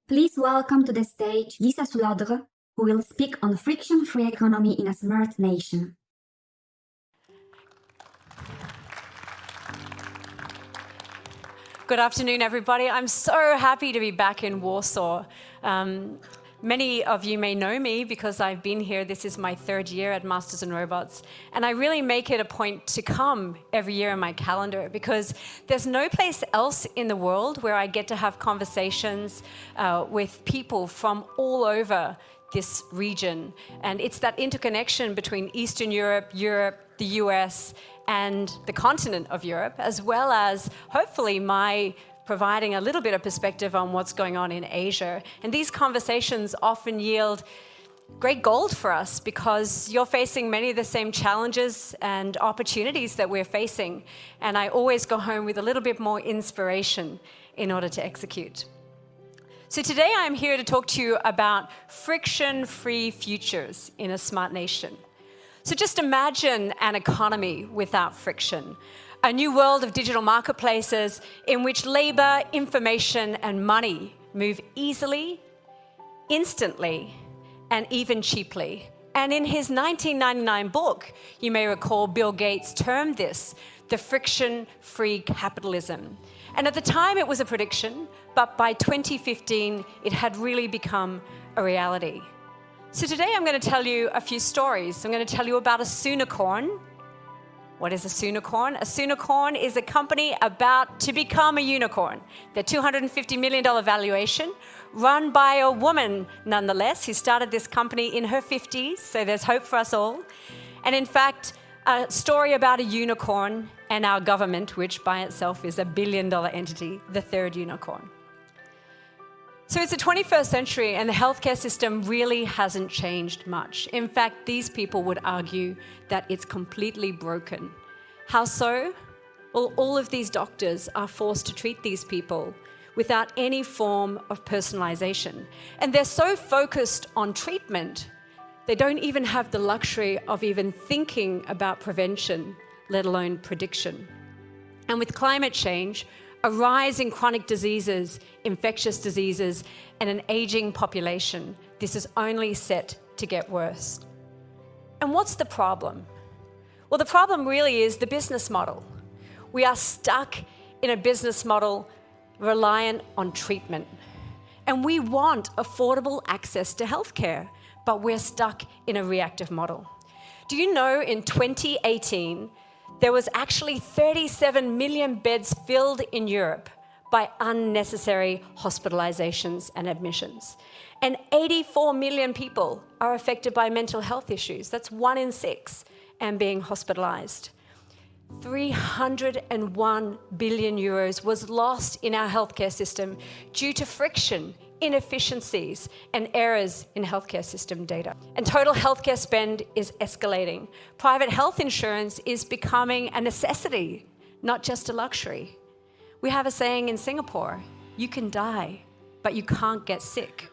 Please welcome to the stage Leesa Soulodre, who will speak on friction-free economy in a smart nation. Good afternoon, everybody. I'm so happy to be back in Warsaw. Many of you may know me because I've been here. This is my third year at Masters in Robots. And I really make it a point to come every year in my calendar because there's no place else in the world where I get to have conversations with people from all over this region. And it's that interconnection between Eastern Europe, the US, and the continent of Europe, as well as hopefully my providing a little bit of perspective on what's going on in Asia. And these conversations often yield great gold for us because you're facing many of the same challenges and opportunities that we're facing. And I always go home with a little bit more inspiration in order to execute. So today I'm here to talk to you about friction-free futures in a smart nation. So just imagine an economy without friction. A new world of digital marketplaces in which labor, information, and money move easily, instantly, and even cheaply. And in his 1999 book, you may recall Bill Gates termed this the friction-free capitalism. And at the time it was a prediction, but by 2015, it had really become a reality. So today I'm going to tell you a few stories. I'm going to tell you about a Soonicorn. What is a Soonicorn? A Soonicorn is a company about to become a unicorn. They're $250 million valuation, run by a woman nonetheless, who started this company in her 50s, so there's hope for us all. And in fact, a story about a unicorn and our government, which by itself is a billion-dollar entity, the third unicorn. So it's the 21st century and the healthcare system really hasn't changed much. In fact, these people would argue that it's completely broken. How so? Well, all of these doctors are forced to treat these people without any form of personalization. And they're so focused on treatment, they don't even have the luxury of even thinking about prevention, let alone prediction. And with climate change, a rise in chronic diseases, infectious diseases, and an aging population, this is only set to get worse. And what's the problem? Well, the problem really is the business model. We are stuck in a business model reliant on treatment. And we want affordable access to healthcare, but we're stuck in a reactive model. Do you know in 2018, there was actually 37 million beds filled in Europe by unnecessary hospitalizations and admissions. And 84 million people are affected by mental health issues. That's 1 in 6 and being hospitalized. 301 billion euros was lost in our healthcare system due to friction, inefficiencies, and errors in healthcare system data. And total healthcare spend is escalating. Private health insurance is becoming a necessity, not just a luxury. We have a saying in Singapore, you can die, but you can't get sick.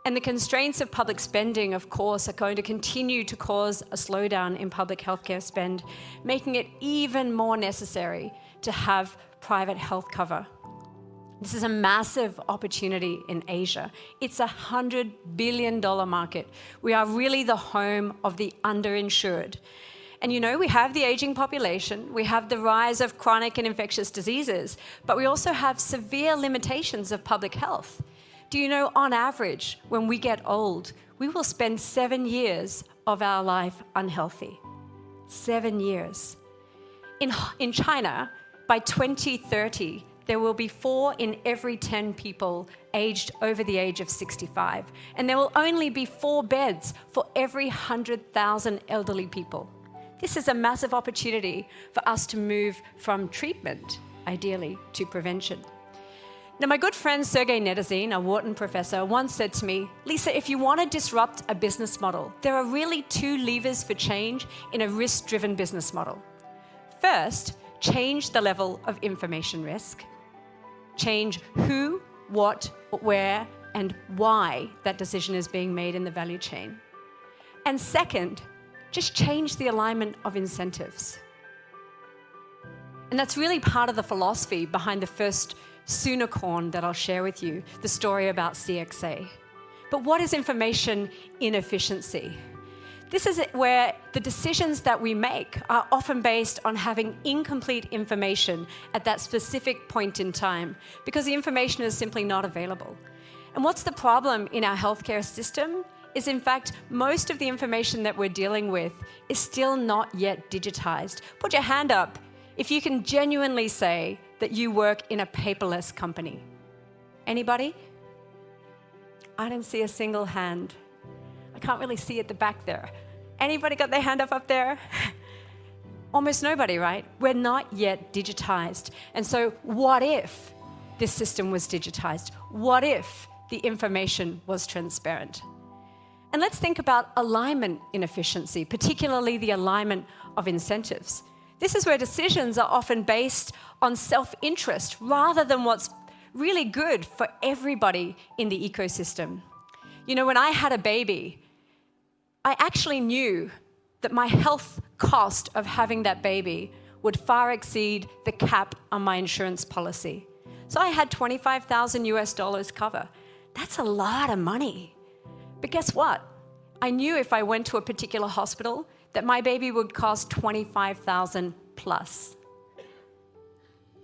And the constraints of public spending, of course, are going to continue to cause a slowdown in public healthcare spend, making it even more necessary to have private health cover. This is a massive opportunity in Asia. It's a $100 billion market. We are really the home of the underinsured. And you know, we have the aging population, we have the rise of chronic and infectious diseases, but we also have severe limitations of public health. Do you know, on average, when we get old, we will spend 7 years of our life unhealthy. 7 years. In China, by 2030, there will be 4 in every 10 people aged over the age of 65. And there will only be 4 beds for every 100,000 elderly people. This is a massive opportunity for us to move from treatment, ideally, to prevention. Now, my good friend Sergey Nedazin, a Wharton professor, once said to me, Leesa, if you want to disrupt a business model, there are really 2 levers for change in a risk-driven business model. First, change the level of information risk. Change who, what, where, and why that decision is being made in the value chain. And second, just change the alignment of incentives. And that's really part of the philosophy behind the first Soonicorn that I'll share with you, the story about CXA. But what is information inefficiency? This is where the decisions that we make are often based on having incomplete information at that specific point in time because the information is simply not available. And what's the problem in our healthcare system is, in fact, most of the information that we're dealing with is still not yet digitized. Put your hand up if you can genuinely say that you work in a paperless company. Anybody? I don't see a single hand. I can't really see at the back there. Anybody got their hand up there? Almost nobody, right? We're not yet digitized. And so what if this system was digitized? What if the information was transparent? And let's think about alignment inefficiency, particularly the alignment of incentives. This is where decisions are often based on self-interest rather than what's really good for everybody in the ecosystem. You know, when I had a baby, I actually knew that my health cost of having that baby would far exceed the cap on my insurance policy. So I had $25,000 cover. That's a lot of money. But guess what? I knew if I went to a particular hospital that my baby would cost $25,000 plus.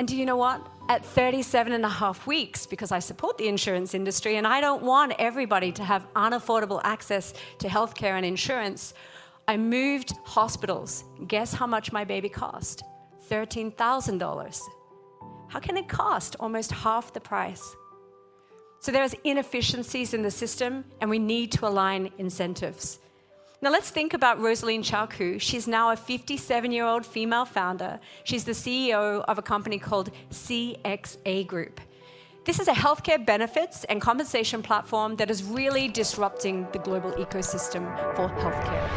And do you know what? At 37 and a half weeks, because I support the insurance industry and I don't want everybody to have unaffordable access to healthcare and insurance, I moved hospitals. Guess how much my baby cost? $13,000. How can it cost almost half the price? So there's inefficiencies in the system and we need to align incentives. Now let's think about Rosaline Chowku. She's now a 57-year-old female founder. She's the CEO of a company called CXA Group. This is a healthcare benefits and compensation platform that is really disrupting the global ecosystem for healthcare.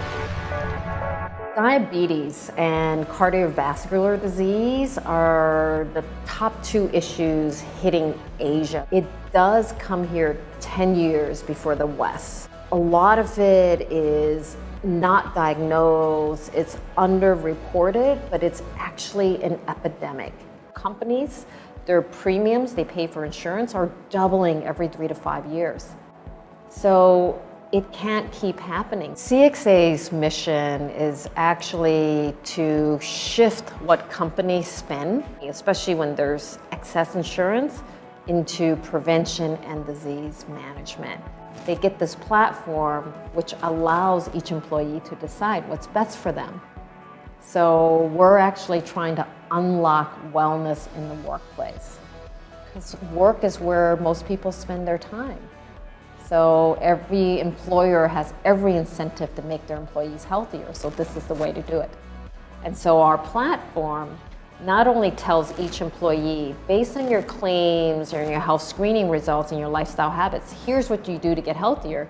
Diabetes and cardiovascular disease are the top two issues hitting Asia. It does come here 10 years before the West. A lot of it is not diagnosed, it's underreported, but it's actually an epidemic. Companies, their premiums they pay for insurance are doubling every 3 to 5 years. So it can't keep happening. CXA's mission is actually to shift what companies spend, especially when there's excess insurance, into prevention and disease management. They get this platform which allows each employee to decide what's best for them. So we're actually trying to unlock wellness in the workplace, because work is where most people spend their time. So every employer has every incentive to make their employees healthier, so this is the way to do it. And so our platform not only tells each employee, based on your claims or your health screening results and your lifestyle habits, here's what you do to get healthier.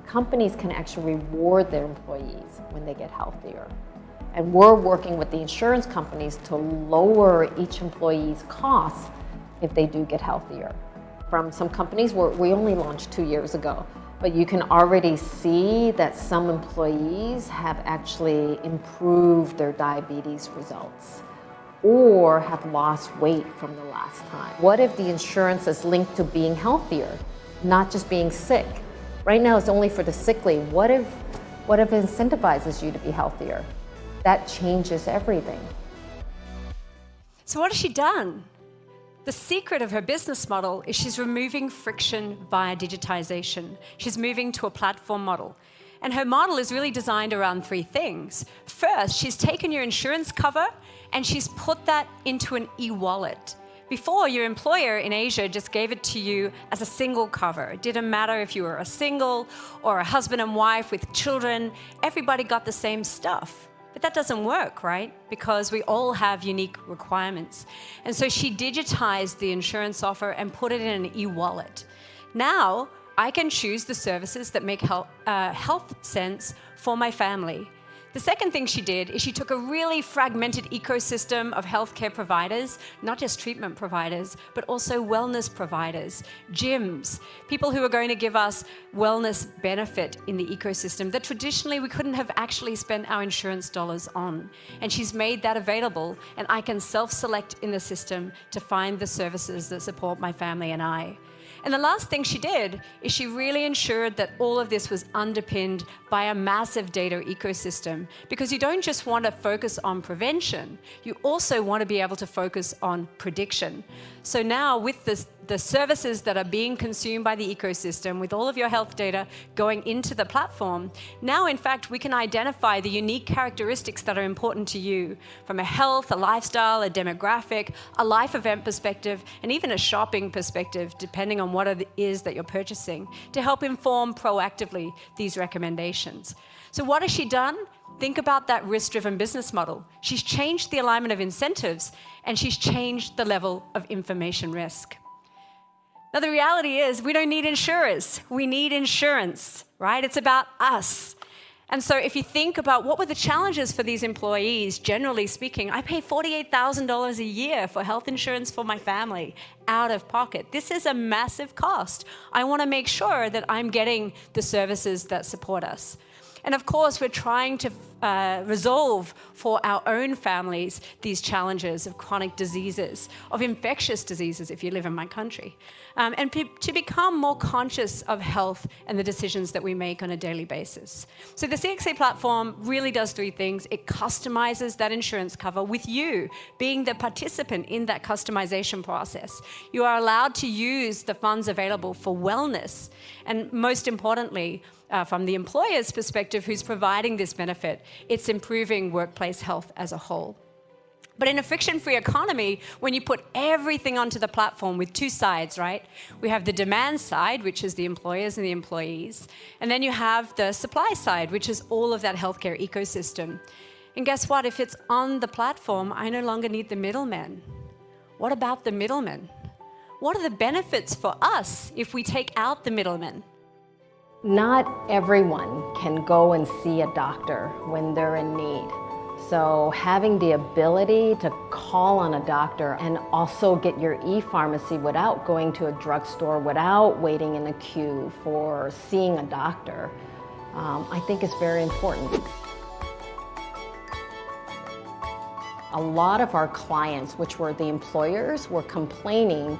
Companies can actually reward their employees when they get healthier. And we're working with the insurance companies to lower each employee's costs if they do get healthier. From some companies, we only launched 2 years ago, but you can already see that some employees have actually improved their diabetes results or have lost weight from the last time. What if the insurance is linked to being healthier, not just being sick? Right now it's only for the sickly. What if it incentivizes you to be healthier? That changes everything. So what has she done? The secret of her business model is she's removing friction via digitization. She's moving to a platform model. And her model is really designed around 3 things. First, she's taken your insurance cover and she's put that into an e-wallet. Before, your employer in Asia just gave it to you as a single cover. It didn't matter if you were a single or a husband and wife with children, everybody got the same stuff. But that doesn't work, right? Because we all have unique requirements. And so she digitized the insurance offer and put it in an e-wallet. Now, I can choose the services that make health sense for my family. The second thing she did is she took a really fragmented ecosystem of healthcare providers, not just treatment providers, but also wellness providers, gyms, people who are going to give us wellness benefit in the ecosystem that traditionally we couldn't have actually spent our insurance dollars on. And she's made that available, and I can self-select in the system to find the services that support my family and I. And the last thing she did is she really ensured that all of this was underpinned by a massive data ecosystem, because you don't just want to focus on prevention, you also want to be able to focus on prediction. So now with the services that are being consumed by the ecosystem, with all of your health data going into the platform, now in fact we can identify the unique characteristics that are important to you from a health, a lifestyle, a demographic, a life event perspective, and even a shopping perspective, depending on what it is that you're purchasing, to help inform proactively these recommendations. So what has she done? Think about that risk-driven business model. She's changed the alignment of incentives, and she's changed the level of information risk. Now, the reality is we don't need insurers. We need insurance, right? It's about us. And so if you think about what were the challenges for these employees, generally speaking, I pay $48,000 a year for health insurance for my family out of pocket. This is a massive cost. I want to make sure that I'm getting the services that support us. And of course, we're trying to resolve for our own families these challenges of chronic diseases, of infectious diseases if you live in my country, and to become more conscious of health and the decisions that we make on a daily basis. So the CXA platform really does three things. It customizes that insurance cover with you being the participant in that customization process. You are allowed to use the funds available for wellness, and most importantly, from the employer's perspective who's providing this benefit, it's improving workplace health as a whole. But in a friction-free economy, when you put everything onto the platform with two sides, right? We have the demand side, which is the employers and the employees, and then you have the supply side, which is all of that healthcare ecosystem. And guess what? If it's on the platform, I no longer need the middlemen. What about the middlemen? What are the benefits for us if we take out the middlemen? Not everyone can go and see a doctor when they're in need. So having the ability to call on a doctor and also get your e-pharmacy without going to a drugstore, without waiting in a queue for seeing a doctor, I think is very important. A lot of our clients, which were the employers, were complaining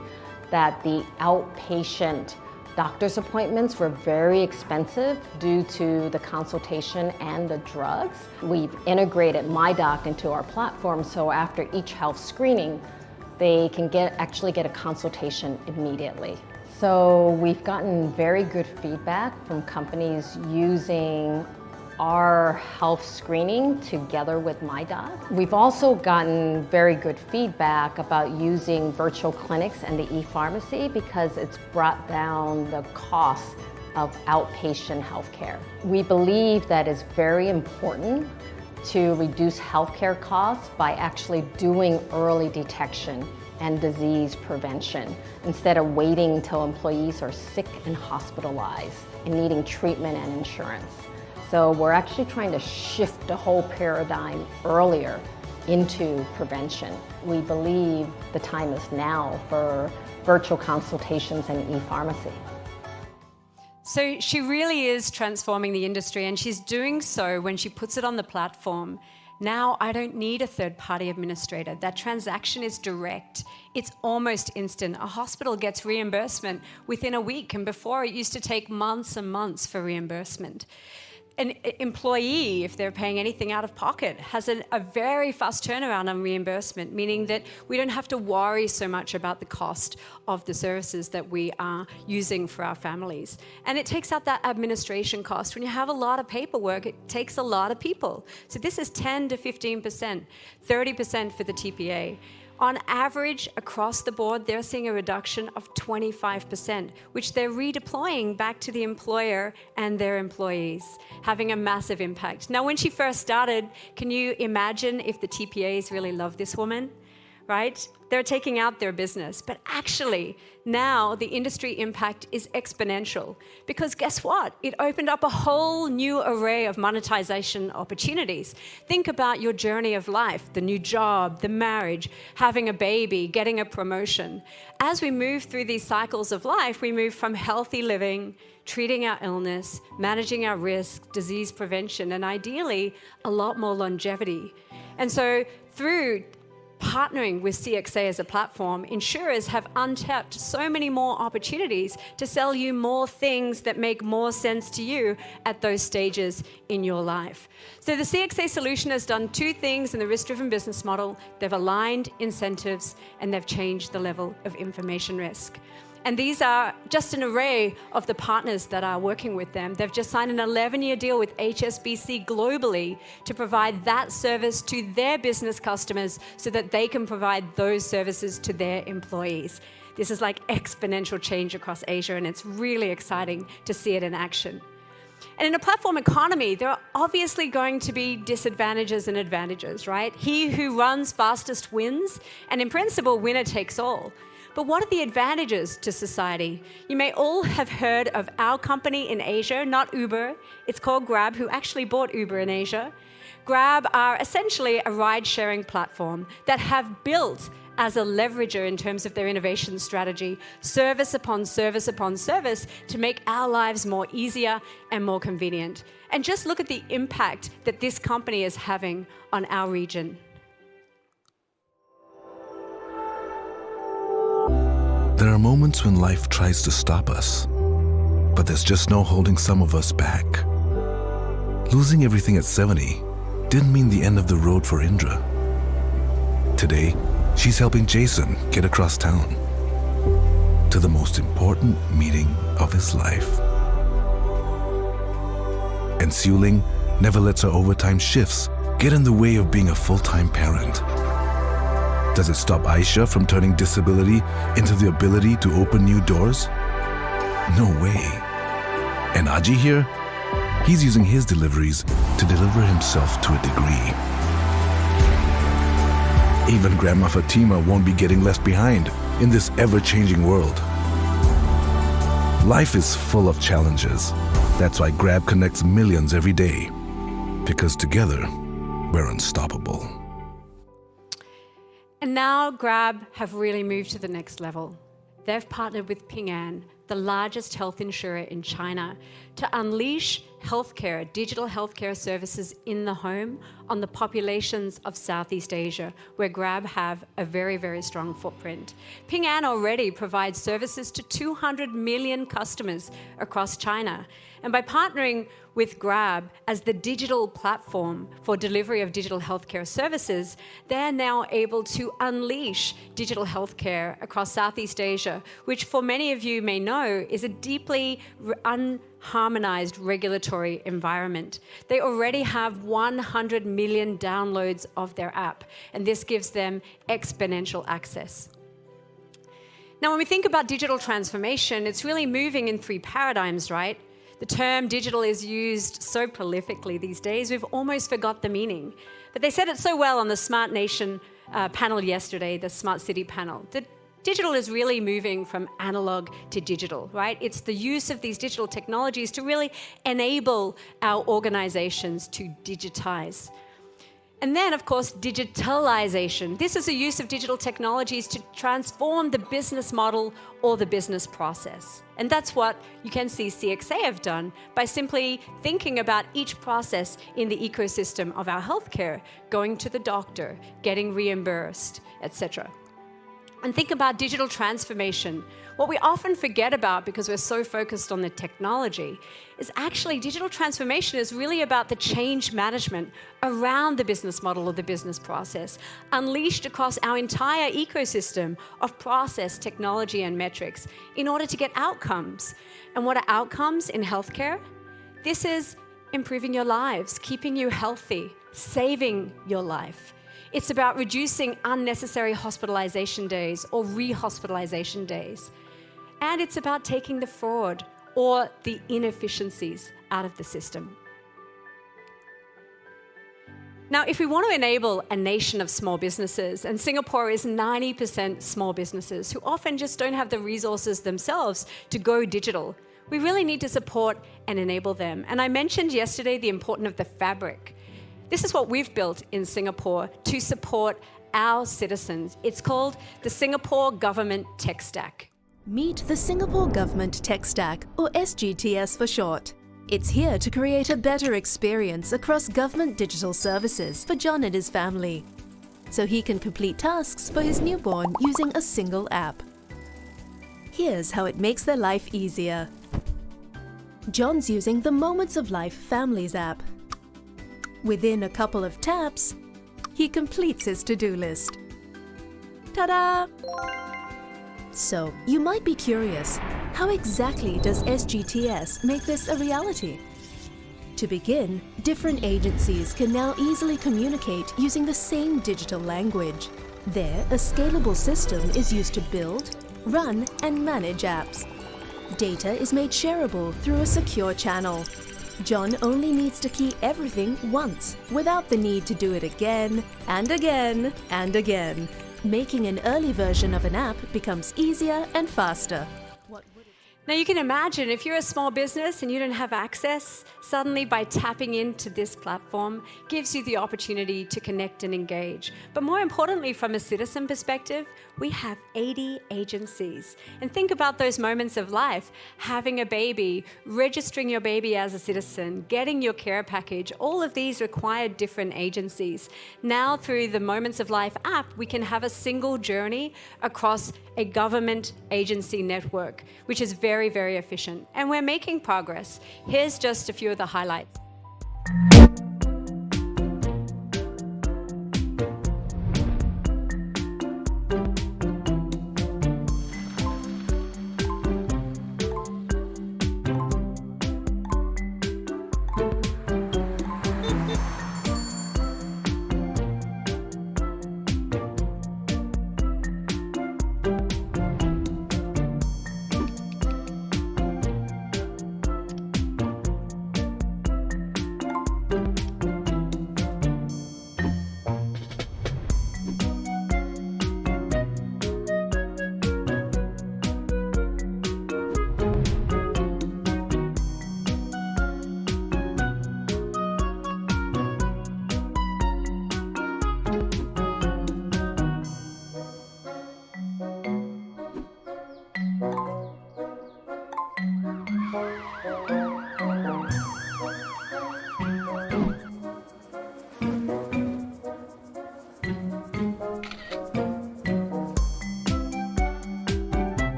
that the outpatient doctor's appointments were very expensive due to the consultation and the drugs. We've integrated MyDoc into our platform, so after each health screening, they can actually get a consultation immediately. So we've gotten very good feedback from companies using our health screening together with MyDoc. We've also gotten very good feedback about using virtual clinics and the e-pharmacy because it's brought down the cost of outpatient healthcare. We believe that it's very important to reduce healthcare costs by actually doing early detection and disease prevention instead of waiting until employees are sick and hospitalized and needing treatment and insurance. So we're actually trying to shift the whole paradigm earlier into prevention. We believe the time is now for virtual consultations and e-pharmacy. So she really is transforming the industry, and she's doing so when she puts it on the platform. Now I don't need a third-party administrator. That transaction is direct. It's almost instant. A hospital gets reimbursement within a week, and before it used to take months and months for reimbursement. An employee, if they're paying anything out of pocket, has a very fast turnaround on reimbursement, meaning that we don't have to worry so much about the cost of the services that we are using for our families. And it takes out that administration cost. When you have a lot of paperwork, it takes a lot of people. So this is 10 to 15%, 30% for the TPA. On average, across the board, they're seeing a reduction of 25%, which they're redeploying back to the employer and their employees, having a massive impact. Now, when she first started, can you imagine if the TPAs really loved this woman? right? They're taking out their business. But actually, now the industry impact is exponential because guess what? It opened up a whole new array of monetization opportunities. Think about your journey of life, the new job, the marriage, having a baby, getting a promotion. As we move through these cycles of life, we move from healthy living, treating our illness, managing our risk, disease prevention, and ideally, a lot more longevity. And so through partnering with CXA as a platform, insurers have untapped so many more opportunities to sell you more things that make more sense to you at those stages in your life. So the CXA solution has done two things in the risk-driven business model. They've aligned incentives and they've changed the level of information risk. And these are just an array of the partners that are working with them. They've just signed an 11-year deal with HSBC globally to provide that service to their business customers so that they can provide those services to their employees. This is like exponential change across Asia, and it's really exciting to see it in action. And in a platform economy, there are obviously going to be disadvantages and advantages, right? He who runs fastest wins, and in principle, winner takes all. But what are the advantages to society? You may all have heard of our company in Asia, not Uber. It's called Grab, who actually bought Uber in Asia. Grab are essentially a ride-sharing platform that have built as a leverager in terms of their innovation strategy, service upon service upon service to make our lives more easier and more convenient. And just look at the impact that this company is having on our region. There are moments when life tries to stop us, but there's just no holding some of us back. Losing everything at 70 didn't mean the end of the road for Indra. Today, she's helping Jason get across town to the most important meeting of his life. And Suling never lets her overtime shifts get in the way of being a full-time parent. Does it stop Aisha from turning disability into the ability to open new doors? No way. And Aji here? He's using his deliveries to deliver himself to a degree. Even Grandma Fatima won't be getting left behind in this ever-changing world. Life is full of challenges. That's why Grab connects millions every day. Because together, we're unstoppable. And now Grab have really moved to the next level. They've partnered with Ping An, the largest health insurer in China, to unleash healthcare, digital healthcare services in the home on the populations of Southeast Asia, where Grab have a very, very strong footprint. Ping An already provides services to 200 million customers across China. And by partnering with Grab as the digital platform for delivery of digital healthcare services, they're now able to unleash digital healthcare across Southeast Asia, which for many of you may know is a deeply unharmonized regulatory environment. They already have 100 million downloads of their app, and this gives them exponential access. Now, when we think about digital transformation, it's really moving in three paradigms, right? The term digital is used so prolifically these days, we've almost forgot the meaning. But they said it so well on the Smart Nation panel yesterday, the Smart City panel, that digital is really moving from analog to digital, right? It's the use of these digital technologies to really enable our organizations to digitize. And then, of course, digitalization. This is the use of digital technologies to transform the business model or the business process. And that's what you can see CXA have done by simply thinking about each process in the ecosystem of our healthcare, going to the doctor, getting reimbursed, etc. And think about digital transformation. What we often forget about because we're so focused on the technology is actually digital transformation is really about the change management around the business model or the business process, unleashed across our entire ecosystem of process, technology, and metrics in order to get outcomes. And what are outcomes in healthcare? This is improving your lives, keeping you healthy, saving your life. It's about reducing unnecessary hospitalization days or rehospitalization days. And it's about taking the fraud or the inefficiencies out of the system. Now, if we want to enable a nation of small businesses, and Singapore is 90% small businesses who often just don't have the resources themselves to go digital, we really need to support and enable them. And I mentioned yesterday the importance of the fabric. This is what we've built in Singapore to support our citizens. It's called the Singapore Government Tech Stack. Meet the Singapore Government Tech Stack, or SGTS for short. It's here to create a better experience across government digital services for John and his family, so he can complete tasks for his newborn using a single app. Here's how it makes their life easier. John's using the Moments of Life Families app. Within a couple of taps, he completes his to-do list. Ta-da! So, you might be curious, how exactly does SGTS make this a reality? To begin, different agencies can now easily communicate using the same digital language. There, a scalable system is used to build, run, and manage apps. Data is made shareable through a secure channel. John only needs to key everything once, without the need to do it again, and again, and again. Making an early version of an app becomes easier and faster. Now you can imagine if you're a small business and you don't have access, suddenly by tapping into this platform gives you the opportunity to connect and engage. But more importantly, from a citizen perspective, we have 80 agencies. And think about those moments of life, having a baby, registering your baby as a citizen, getting your care package, all of these require different agencies. Now through the Moments of Life app, we can have a single journey across a government agency network, which is very, very efficient. And we're making progress. Here's just a few of the highlights.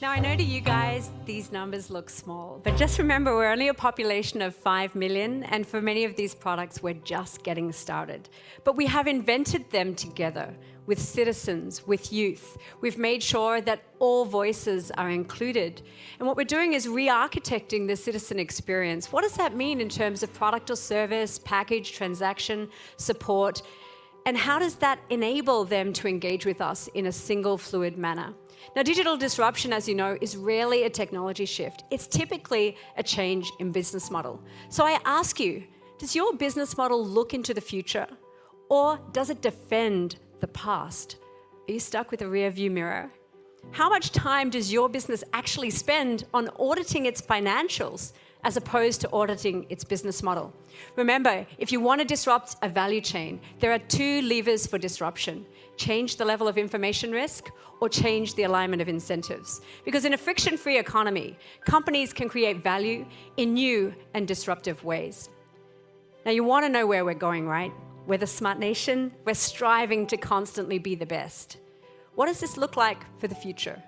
Now, I know to you guys, these numbers look small, but just remember we're only a population of 5 million, and for many of these products, we're just getting started. But we have invented them together with citizens, with youth. We've made sure that all voices are included. And what we're doing is re-architecting the citizen experience. What does that mean in terms of product or service, package, transaction, support? And how does that enable them to engage with us in a single fluid manner? Now, digital disruption, as you know, is rarely a technology shift. It's typically a change in business model. So I ask you, does your business model look into the future, or does it defend the past? Are you stuck with a rear view mirror? How much time does your business actually spend on auditing its financials as opposed to auditing its business model? Remember, if you want to disrupt a value chain, there are two levers for disruption: change the level of information risk or change the alignment of incentives. Because in a friction-free economy, companies can create value in new and disruptive ways. Now, you want to know where we're going, right? We're the smart nation. We're striving to constantly be the best. What does this look like for the future?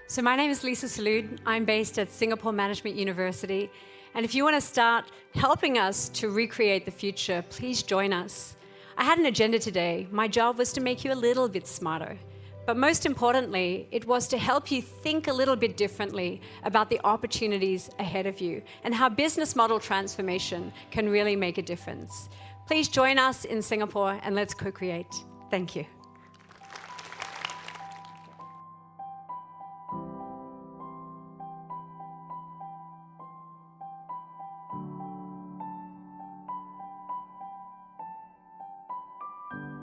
So my name is Leesa Soulodre. I'm based at Singapore Management University. And if you want to start helping us to recreate the future, please join us. I had an agenda today. My job was to make you a little bit smarter. But most importantly, it was to help you think a little bit differently about the opportunities ahead of you and how business model transformation can really make a difference. Please join us in Singapore and let's co-create. Thank you.